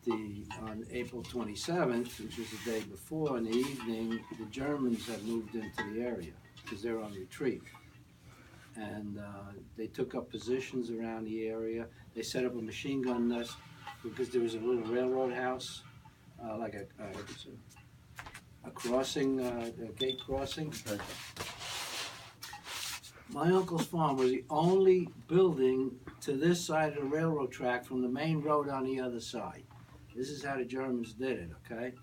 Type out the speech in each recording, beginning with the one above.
on April 27th, which was the day before, in the evening, the Germans had moved into the area because they were on retreat. And they took up positions around the area. They set up a machine gun nest because there was a little railroad house, like a crossing, a gate crossing. Okay. My uncle's farm was the only building to this side of the railroad track from the main road on the other side. This is how the Germans did it, okay?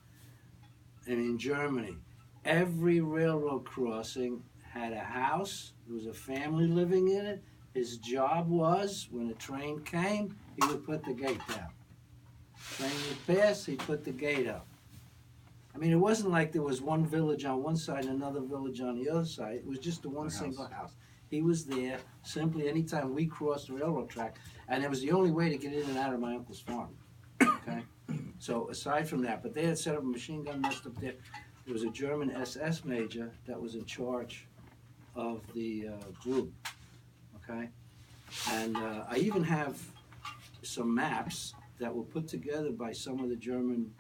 And in Germany, every railroad crossing had a house. There was a family living in it. His job was, when a train came, he would put the gate down. Train would pass, he'd put the gate up. I mean, it wasn't like there was one village on one side and another village on the other side. It was just the one single house. He was there simply anytime we crossed the railroad track, and it was the only way to get in and out of my uncle's farm. Okay? So aside from that, but they had set up a machine gun nest up there. There was a German SS major that was in charge of the group. Okay? And I even have some maps that were put together by some of the German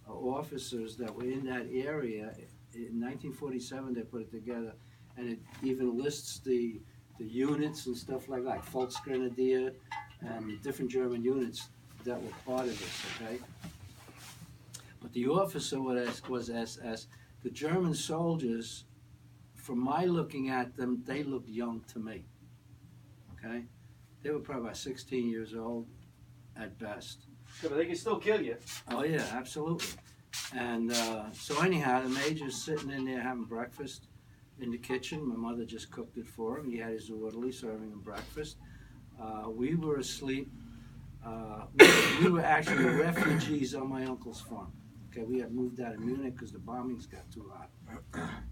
officers that were in that area. In 1947 they put it together, and it even lists the units and stuff like that, Volksgrenadier and different German units that were part of this, okay? But the officer was SS. The German soldiers, from my looking at them, they looked young to me, okay? They were probably about 16 years old at best. Yeah, but they can still kill you. Oh yeah, absolutely. And so anyhow, the major's sitting in there having breakfast in the kitchen. My mother just cooked it for him. He had his orderly serving him breakfast. We were asleep. We were actually refugees on my uncle's farm. Okay, we had moved out of Munich because the bombings got too hot.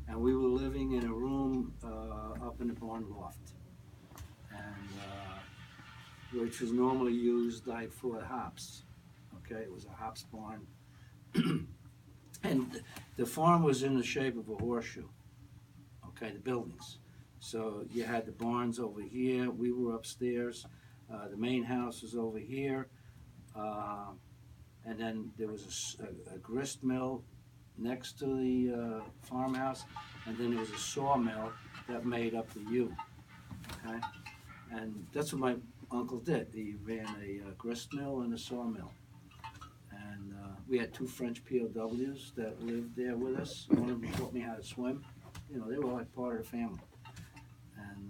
And we were living in a room up in the barn loft, and which was normally used like for hops. Okay, it was a hops barn. And the farm was in the shape of a horseshoe. Okay, the buildings. So you had the barns over here. We were upstairs. The main house was over here. And then there was a grist mill next to the farmhouse. And then there was a sawmill that made up the U. Okay? And that's what my uncle did. He ran a grist mill and a sawmill. And we had two French POWs that lived there with us. One of them taught me how to swim. You know, they were like part of the family. And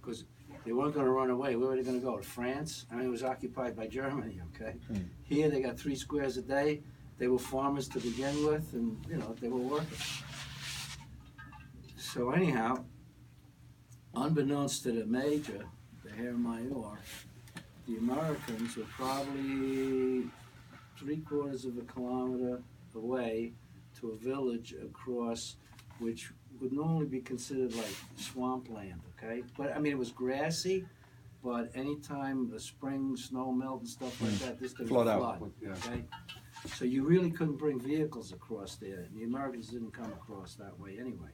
because they weren't going to run away. Where were they going to go? To France? I mean, it was occupied by Germany, okay? Here they got 3 squares a day. They were farmers to begin with, and, you know, they were workers. So anyhow, unbeknownst to the major, the Herr Major, the Americans were probably 3/4 of a kilometer away to a village across which would normally be considered like swampland, okay? But I mean, it was grassy, but anytime a spring snow melt and stuff like that, this thing would flood, okay? So you really couldn't bring vehicles across there. The Americans didn't come across that way anyway.